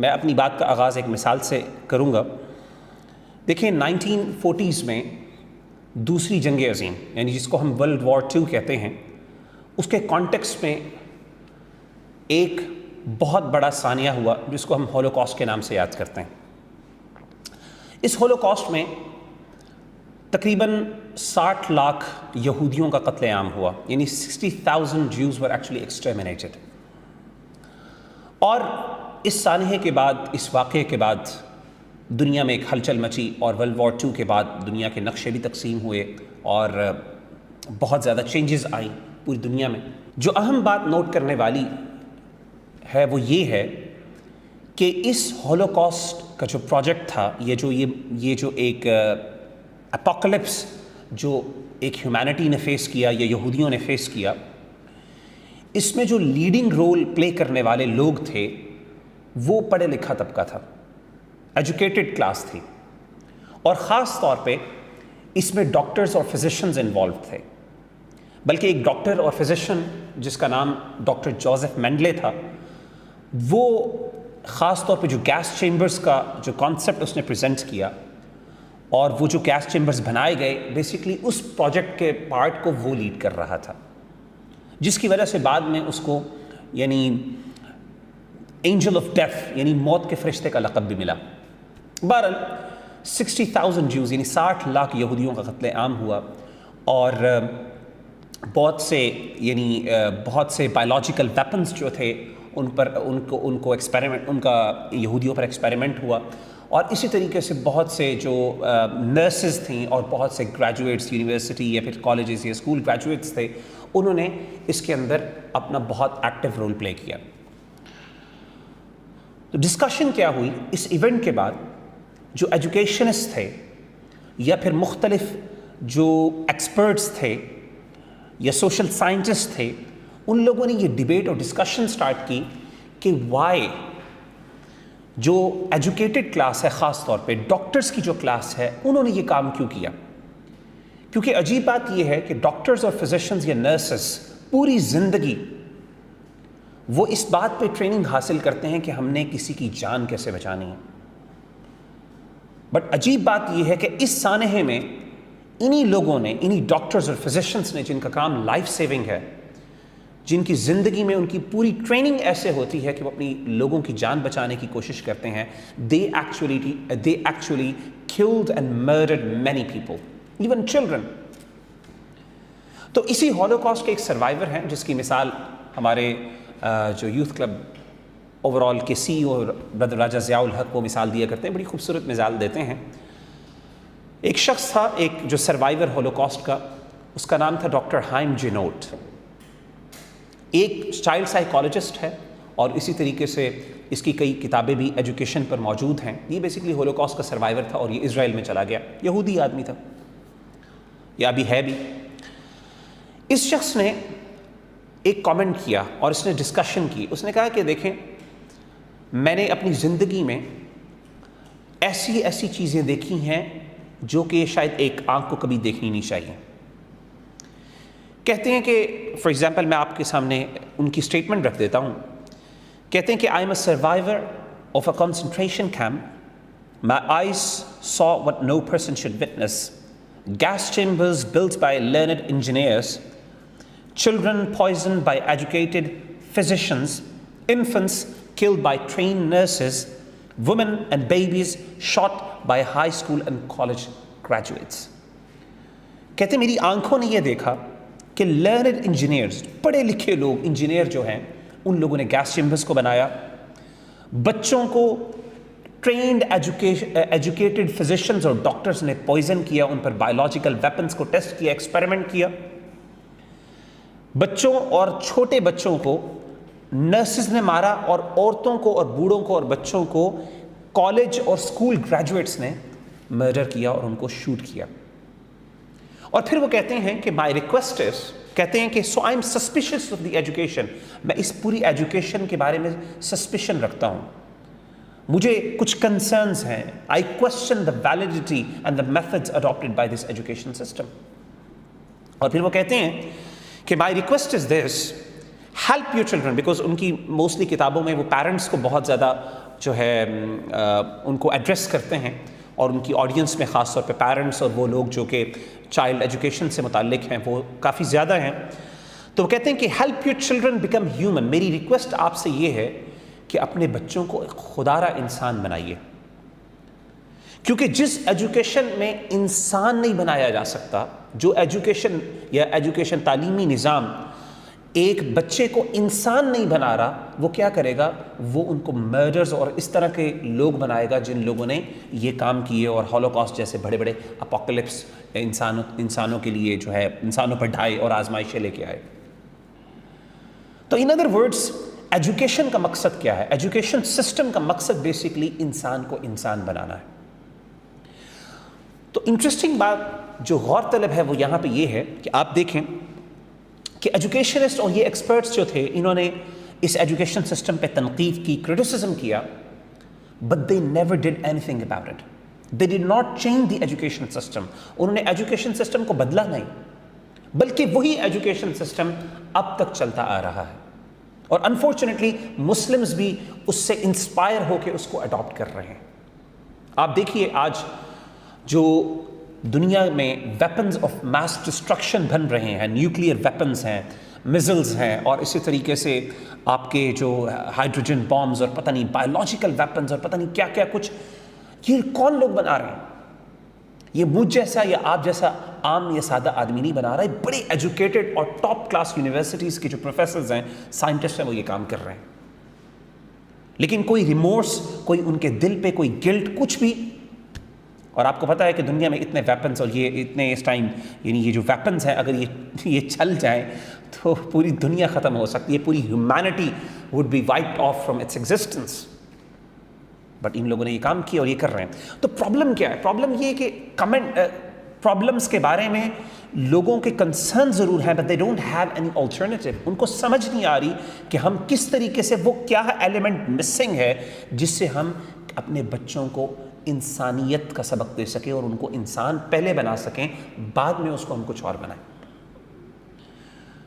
میں اپنی بات کا آغاز ایک مثال سے کروں گا. دیکھیں 1940s میں دوسری جنگ عظیم یعنی جس کو ہم ورلڈ وار 2 کہتے ہیں، اس کے کانٹیکسٹ میں ایک بہت بڑا ثانیہ ہوا جس کو ہم ہولوکاسٹ کے نام سے یاد کرتے ہیں. اس ہولوکاسٹ میں تقریباً 60 لاکھ یہودیوں کا قتل عام ہوا، یعنی 60,000 Jews were actually exterminated. اور اس سانحے کے بعد، اس واقعے کے بعد دنیا میں ایک ہلچل مچی اور ورلڈ وار 2 کے بعد دنیا کے نقشے بھی تقسیم ہوئے اور بہت زیادہ چینجز آئیں پوری دنیا میں. جو اہم بات نوٹ کرنے والی ہے وہ یہ ہے کہ اس ہولوکاسٹ کا جو پروجیکٹ تھا، یہ جو ایک اپوکلپس جو ایک ہیومینٹی نے فیس کیا یا یہودیوں نے فیس کیا، اس میں جو لیڈنگ رول پلے کرنے والے لوگ تھے وہ پڑھے لکھا طبقہ تھا، ایجوکیٹڈ کلاس تھی، اور خاص طور پہ اس میں ڈاکٹرز اور فزیشنز انوالو تھے. بلکہ ایک ڈاکٹر اور فزیشن جس کا نام ڈاکٹر جوزف مینڈلے تھا، وہ خاص طور پہ جو گیس چیمبرز کا جو کانسیپٹ اس نے پریزنٹ کیا اور وہ جو گیس چیمبرز بنائے گئے، بیسیکلی اس پروجیکٹ کے پارٹ کو وہ لیڈ کر رہا تھا، جس کی وجہ سے بعد میں اس کو یعنی اینجل آف ڈیتھ یعنی موت کے فرشتے کا لقب بھی ملا. بہرحال 60,000 Jews یعنی 60 لاکھ یہودیوں کا قتل عام ہوا، اور بہت سے بایولوجیکل ویپنز جو تھے ان کو ایکسپیریمنٹ، ان کا یہودیوں پر ایکسپیریمنٹ ہوا. اور اسی طریقے سے بہت سے جو نرسز تھیں اور بہت سے گریجویٹس یونیورسٹی یا پھر کالجز یا اسکول گریجویٹس تھے، انہوں نے اس کے اندر اپنا بہت ایکٹیو رول پلے کیا. تو ڈسکشن کیا ہوئی اس ایونٹ کے بعد؟ جو ایجوکیشنسٹ تھے یا پھر مختلف جو ایکسپرٹس تھے یا سوشل سائنٹسٹ تھے، ان لوگوں نے یہ ڈیبیٹ اور ڈسکشن سٹارٹ کی کہ وائی جو ایجوکیٹڈ کلاس ہے، خاص طور پہ ڈاکٹرز کی جو کلاس ہے، انہوں نے یہ کام کیوں کیا. کیونکہ عجیب بات یہ ہے کہ ڈاکٹرز اور فزیشنز یا نرسز پوری زندگی وہ اس بات پہ ٹریننگ حاصل کرتے ہیں کہ ہم نے کسی کی جان کیسے بچانی ہے. بٹ عجیب بات یہ ہے کہ اس سانحے میں انہی لوگوں نے، انہی ڈاکٹرز اور فزیشنز نے جن کا کام لائف سیونگ ہے، جن کی زندگی میں ان کی پوری ٹریننگ ایسے ہوتی ہے کہ وہ اپنی لوگوں کی جان بچانے کی کوشش کرتے ہیں، they actually killed and murdered many people, even children. تو اسی ہولوکاسٹ کے ایک سروائیور ہیں جس کی مثال ہمارے جو یوتھ کلب اوور آل کے CEO برادر راجہ ضیاء الحق وہ مثال دیا کرتے ہیں، بڑی خوبصورت مثال دیتے ہیں. ایک شخص تھا، ایک جو سروائیور ہولوکاسٹ کا، اس کا نام تھا ڈاکٹر ہائم جینوٹ. ایک چائلڈ سائیکالوجسٹ ہے اور اسی طریقے سے اس کی کئی کتابیں بھی ایجوکیشن پر موجود ہیں. یہ بیسیکلی ہولوکاسٹ کا سروائیور تھا اور یہ اسرائیل میں چلا گیا، یہودی آدمی تھا یا ابھی ہے بھی. اس شخص نے ایک کامنٹ کیا اور اس نے ڈسکشن کی. اس نے کہا کہ دیکھیں، میں نے اپنی زندگی میں ایسی چیزیں دیکھی ہیں جو کہ شاید ایک آنکھ کو کبھی دیکھنی نہیں چاہیے. کہتے ہیں کہ فار ایگزامپل میں آپ کے سامنے ان کی اسٹیٹمنٹ رکھ دیتا ہوں. کہتے ہیں کہ I am a survivor of a concentration camp. My eyes saw what no person should witness. Gas chambers built by learned engineers, children poisoned by educated physicians, infants killed by trained nurses, women and babies shot by high school and college graduates. کہتے ہیں میری آنکھوں نے یہ دیکھا کہ learned engineers, پڑھے لکھے لوگ انجینئر جو ہیں، ان لوگوں نے گیس چیمبرز کو بنایا، بچوں کو ٹرینڈ ایجوکیٹڈ فزیشنز اور ڈاکٹرز نے پوائزن کیا، ان پر بایولوجیکل ویپنز کو ٹیسٹ کیا، ایکسپیریمنٹ کیا. بچوں اور چھوٹے بچوں کو نرسز نے مارا، اور عورتوں کو اور بوڑھوں کو اور بچوں کو کالج اور اسکول گریجویٹس نے مرڈر کیا اور ان کو شوٹ کیا. اور پھر وہ کہتے ہیں کہ مائی ریکویسٹ از، کہتے ہیں کہ so I am suspicious of the education. میں اس پوری ایجوکیشن کے بارے میں سسپیشن رکھتا ہوں، مجھے کچھ کنسرنز ہیں. I question the validity and the methods adapted by this education system. اور پھر وہ کہتے ہیں کہ my request is this, help your children, because ان کی موسٹلی کتابوں میں وہ پیرنٹس کو بہت زیادہ جو ہے ان کو ایڈریس کرتے ہیں، اور ان کی آڈینس میں خاص طور پہ پیرنٹس اور وہ لوگ جو کہ چائلڈ ایجوکیشن سے متعلق ہیں وہ کافی زیادہ ہیں. تو وہ کہتے ہیں کہ help your children become human. میری ریکویسٹ آپ سے یہ ہے کہ اپنے بچوں کو ایک خودارا انسان بنائیے، کیونکہ جس ایجوکیشن میں انسان نہیں بنایا جا سکتا، جو ایجوکیشن یا ایجوکیشن تعلیمی نظام ایک بچے کو انسان نہیں بنا رہا، وہ کیا کرے گا؟ وہ ان کو مرڈرز اور اس طرح کے لوگ بنائے گا جن لوگوں نے یہ کام کیے اور ہولوکاسٹ جیسے بڑے بڑے اپوکلپس انسانوں کے لیے جو ہے انسانوں پر ڈھائے اور آزمائشیں لے کے آئے. تو ان ادر ورڈز ایجوکیشن کا مقصد کیا ہے؟ ایجوکیشن سسٹم کا مقصد بیسیکلی انسان کو انسان بنانا ہے. تو انٹرسٹنگ بات جو غور طلب ہے وہ یہاں پہ یہ ہے کہ آپ دیکھیں کہ ایجوکیشنسٹ اور یہ ایکسپرٹس جو تھے، انہوں نے اس ایجوکیشن سسٹم پہ تنقید کی، کرٹیسزم کیا، but they never did anything about it. They did not change the education system. انہوں نے ایجوکیشن سسٹم کو بدلا نہیں، بلکہ وہی ایجوکیشن سسٹم اب تک چلتا آ رہا ہے، اور انفارچونیٹلی مسلمز بھی اس سے انسپائر ہو کے اس کو اڈاپٹ کر رہے ہیں. آپ دیکھیے آج جو دنیا میں ویپنز آف میس ڈسٹرکشن بن رہے ہیں، نیوکلیئر ویپنز ہیں، میزلز ہیں، اور اسی طریقے سے آپ کے جو ہائیڈروجن بامز اور پتہ نہیں بایولوجیکل ویپنز اور پتہ نہیں کیا کیا کچھ، یہ کون لوگ بنا رہے ہیں؟ یہ مجھ جیسا یا آپ جیسا عام یا سادہ آدمی نہیں بنا رہا ہے، بڑے ایجوکیٹڈ اور ٹاپ کلاس یونیورسٹیز کے جو پروفیسرز ہیں، سائنٹسٹ ہیں، وہ یہ کام کر رہے ہیں. لیکن کوئی ریمورس، کوئی ان کے دل پہ کوئی گلٹ، کچھ بھی. اور آپ کو پتہ ہے کہ دنیا میں اتنے ویپنز اور یہ اتنے اس ٹائم، یعنی یہ جو ویپنز ہیں اگر یہ چل جائیں تو پوری دنیا ختم ہو سکتی ہے، پوری humanity would be wiped off from its existence. But ان لوگوں نے یہ کام کیا اور یہ کر رہے ہیں. تو پرابلم کیا ہے؟ پرابلم یہ کہ پرابلمس کے بارے میں لوگوں کے کنسرن ضرور ہیں، but they don't have any alternative. ان کو سمجھ نہیں آ رہی کہ ہم کس طریقے سے، وہ کیا ایلیمنٹ مسنگ ہے جس سے ہم اپنے بچوں کو انسانیت کا سبق دے سکیں اور ان کو انسان پہلے بنا سکیں، بعد میں اس کو ہم کچھ اور بنائیں.